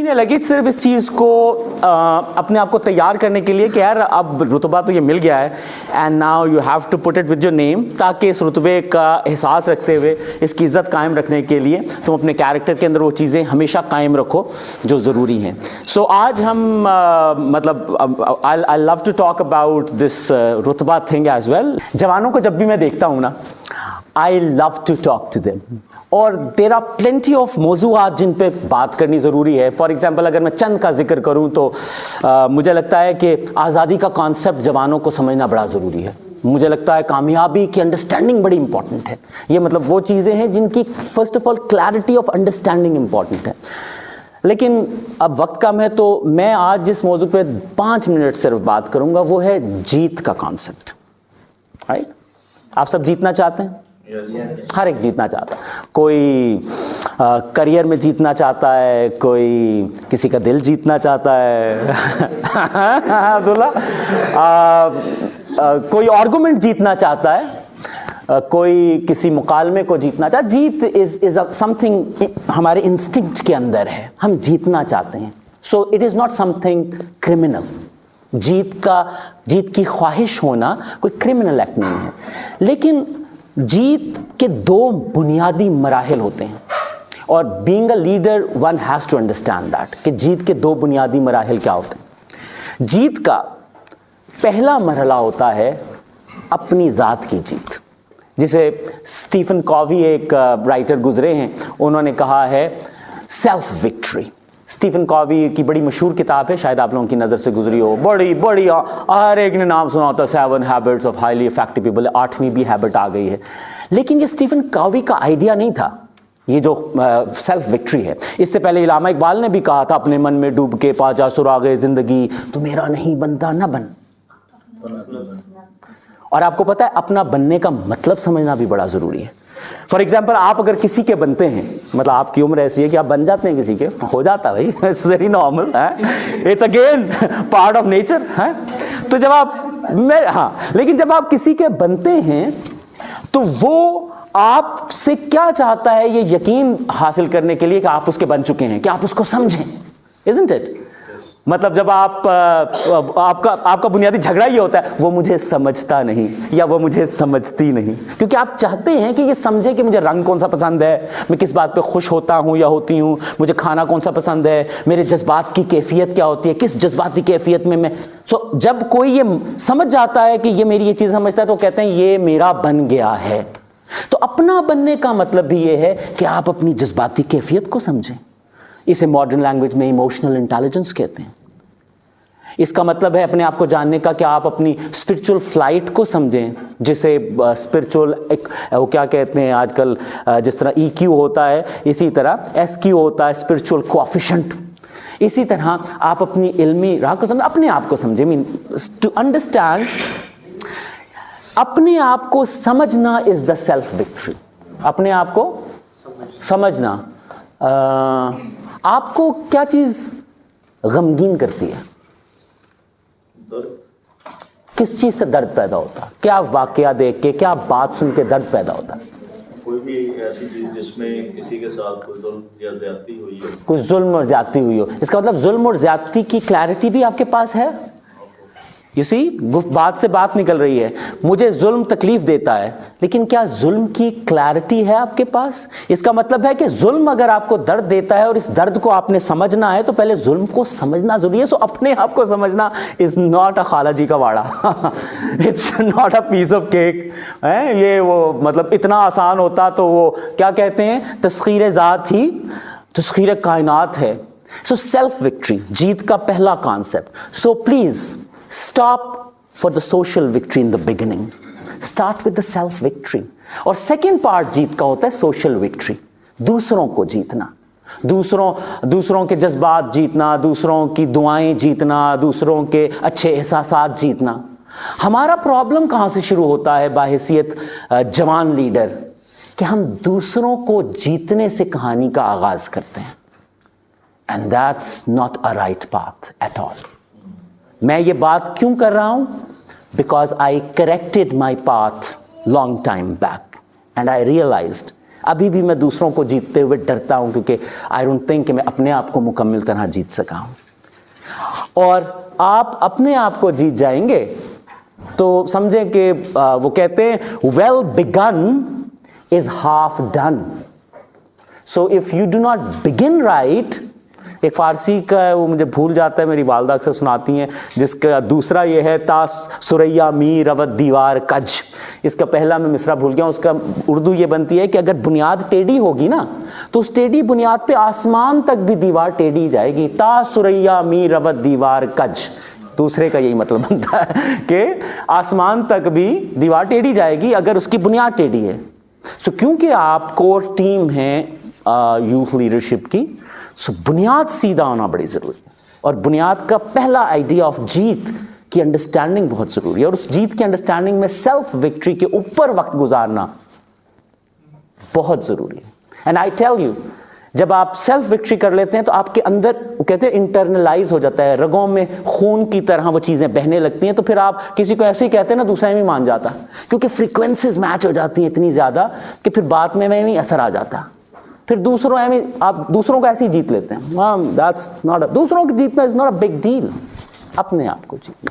لگی صرف اس چیز کو اپنے آپ کو تیار کرنے کے لیے کہ یار اب رتبہ تو یہ مل گیا ہے and now you have to put it with your name, تاکہ اس رتبے کا احساس رکھتے ہوئے اس کی عزت قائم رکھنے کے لیے تم اپنے کیریکٹر کے اندر وہ چیزیں ہمیشہ قائم رکھو جو ضروری ہیں. سو آج ہم مطلب I love to talk about this رتبہ تھنگ ایز ویل. جوانوں کو جب بھی میں دیکھتا ہوں نا I love to talk to them, اور دیر آر پلینٹی آف موضوعات جن پہ بات کرنی ضروری ہے. فار ایگزامپل اگر میں چند کا ذکر کروں تو مجھے لگتا ہے کہ آزادی کا کانسیپٹ جوانوں کو سمجھنا بڑا ضروری ہے. مجھے لگتا ہے کامیابی کی انڈرسٹینڈنگ بڑی امپورٹنٹ ہے. یہ مطلب وہ چیزیں ہیں جن کی first of all clarity of understanding important ہے. لیکن اب وقت کم ہے تو میں آج جس موضوع پہ 5 منٹ صرف بات کروں گا وہ ہے جیت کا کانسیپٹ. رائٹ؟ آپ سب جیتنا چاہتے ہیں؟ ہر ایک جیتنا چاہتا ہے. کوئی کریئر میں جیتنا چاہتا ہے، کوئی کسی کا دل جیتنا چاہتا ہے عبداللہ، کوئی آرگومنٹ جیتنا چاہتا ہے، کوئی کسی مکالمے کو جیتنا چاہتا ہے. جیت از سم تھنگ ہمارے انسٹنکٹ کے اندر ہے، ہم جیتنا چاہتے ہیں. So it is not some thing criminal. جیت کی خواہش ہونا کوئی کرمنل ایکٹ نہیں ہے. لیکن جیت کے 2 بنیادی مراحل ہوتے ہیں، اور being a leader one has to understand that کہ جیت کے 2 بنیادی مراحل کیا ہوتے ہیں. جیت کا پہلا مرحلہ ہوتا ہے اپنی ذات کی جیت، جسے اسٹیفن کووی ایک رائٹر گزرے ہیں، انہوں نے کہا ہے سیلف وکٹری. اسٹیفن کووی کی بڑی مشہور کتاب ہے، شاید آپ لوگوں کی نظر سے گزری ہو. بڑی ہر ایک نے نام سنا ہوتا ہے 7 habits of highly effective people. 8ویں بھی ہیبٹ آ گئی ہے. لیکن یہ اسٹیفن کووی کا آئیڈیا نہیں تھا یہ جو سیلف وکٹری ہے. اس سے پہلے علامہ اقبال نے بھی کہا تھا اپنے من میں ڈوب کے پا جا سراغ زندگی، تو میرا نہیں بنتا نہ بن. اور آپ کو پتا ہے اپنا بننے کا مطلب سمجھنا بھی بڑا ضروری ہے. فار ایگزامپل آپ اگر کسی کے بنتے ہیں، مطلب آپ کی عمر ایسی ہے کہ آپ بن جاتے ہیں کسی کے، ہو جاتا بھائی، it's very normal, it's again part of nature. تو جب آپ لیکن جب آپ کسی کے بنتے ہیں تو وہ آپ سے کیا چاہتا ہے یہ یقین حاصل کرنے کے لیے کہ آپ اس کے بن چکے ہیں، کہ آپ اس کو سمجھیں. isn't it؟ مطلب جب آپ کا بنیادی جھگڑا یہ ہوتا ہے وہ مجھے سمجھتا نہیں یا وہ مجھے سمجھتی نہیں، کیونکہ آپ چاہتے ہیں کہ یہ سمجھے کہ مجھے رنگ کون سا پسند ہے، میں کس بات پہ خوش ہوتا ہوں یا ہوتی ہوں، مجھے کھانا کون سا پسند ہے، میرے جذبات کی کیفیت کیا ہوتی ہے، کس جذباتی کیفیت میں جب کوئی یہ سمجھ جاتا ہے کہ یہ میری یہ چیز سمجھتا ہے تو کہتے ہیں یہ میرا بن گیا ہے. تو اپنا بننے کا مطلب بھی یہ ہے کہ آپ اپنی جذباتی کیفیت کو سمجھیں. اسے ماڈرن لینگویج میں ایموشنل انٹیلیجنس کہتے ہیں. اس کا مطلب ہے اپنے آپ کو جاننے کا کہ آپ اپنی اسپرچول فلائٹ کو سمجھیں، جسے اسپرچول وہ کیا کہتے ہیں آج کل، جس طرح ای کیو ہوتا ہے اسی طرح ایس کیو ہوتا ہے، اسپرچول کوفیشنٹ. اسی طرح آپ اپنی علمی راہ کو سمجھیں، اپنے آپ کو سمجھیں. مین ٹو انڈرسٹینڈ، اپنے آپ کو سمجھنا از دا سیلف وکٹری. اپنے آپ کو سمجھنا. آپ کو کیا چیز غمگین کرتی ہے؟ کس چیز سے درد پیدا ہوتا ہے؟ کیا واقعہ دیکھ کے، کیا بات سن کے درد پیدا ہوتا ہے؟ کوئی بھی ایسی چیز جس میں کسی کے ساتھ کوئی ظلم یا زیادتی ہوئی ہو. کوئی ظلم اور زیادتی ہوئی ہو. اس کا مطلب ظلم اور زیادتی کی کلیئرٹی بھی آپ کے پاس ہے. یو سی، بات سے بات نکل رہی ہے. مجھے ظلم تکلیف دیتا ہے، لیکن کیا ظلم کی کلیئرٹی ہے آپ کے پاس؟ اس کا مطلب ہے کہ ظلم اگر آپ کو درد دیتا ہے اور اس درد کو آپ نے سمجھنا ہے تو پہلے ظلم کو سمجھنا ضروری ہے. سو اپنے آپ کو سمجھنا از ناٹ اے خالہ جی کا واڑا، it's not a piece of cake. یہ وہ مطلب اتنا آسان ہوتا تو وہ کیا کہتے ہیں، تسخیر ذات ہی تسخیر کائنات ہے. سو سیلف وکٹری جیت کا پہلا concept. So please stop for the social victory in the beginning. Start with the self victory. اور second part جیت کا ہوتا ہے social victory. دوسروں کو جیتنا، دوسروں کے جذبات جیتنا، دوسروں کی دعائیں جیتنا، دوسروں کے اچھے احساسات جیتنا. ہمارا پرابلم کہاں سے شروع ہوتا ہے بحیثیت جوان لیڈر، کہ ہم دوسروں کو جیتنے سے کہانی کا آغاز کرتے ہیں. And that's not a right path at all. میں یہ بات کیوں کر رہا ہوں؟ Because I corrected my path long time back and I realized ابھی بھی میں دوسروں کو جیتتے ہوئے ڈرتا ہوں کیونکہ آئی ڈونٹ تھنک کہ میں اپنے آپ کو مکمل طرح جیت سکا ہوں. اور آپ اپنے آپ کو جیت جائیں گے تو سمجھیں کہ وہ کہتے ہیں well begun is half done. So if you do not begin right, ایک فارسی کا ہے وہ مجھے بھول جاتا ہے, میری والدہ اکثر سناتی ہیں, جس کا دوسرا یہ ہے تا سریا می روت دیوار کج. اس کا پہلا میں مصرع بھول گیا, اس کا اردو یہ بنتی ہے کہ اگر بنیاد ٹیڑھی ہوگی نا تو اس ٹیڑھی بنیاد پہ آسمان تک بھی دیوار ٹیڑھی جائے گی. تا سریا می روت دیوار کج, دوسرے کا یہی مطلب بنتا ہے کہ آسمان تک بھی دیوار ٹیڑھی جائے گی اگر اس کی بنیاد ٹیڑھی ہے. سو کیونکہ آپ کور ٹیم ہیں یوتھ لیڈرشپ کی, سو بنیاد سیدھا ہونا بڑی ضروری ہے, اور بنیاد کا پہلا آئیڈیا آف جیت کی انڈرسٹینڈنگ بہت ضروری ہے, اور اس جیت کی انڈرسٹینڈنگ میں سیلف وکٹری کے اوپر وقت گزارنا بہت ضروری ہے. اینڈ آئی ٹیل یو, جب آپ سیلف وکٹری کر لیتے ہیں تو آپ کے اندر کہتے ہیں انٹرنلائز ہو جاتا ہے, رگوں میں خون کی طرح وہ چیزیں بہنے لگتی ہیں, تو پھر آپ کسی کو ایسے ہی کہتے ہیں نا دوسرا بھی مان جاتا, کیونکہ فریکوینسیز میچ ہو جاتی ہیں اتنی زیادہ کہ پھر بات میں بھی اثر آ جاتا, پھر آپ دوسروں کو ایسے ہی جیت لیتے ہیں. دوسروں کو جیتنا is not a big deal, اپنے آپ کو جیتنا.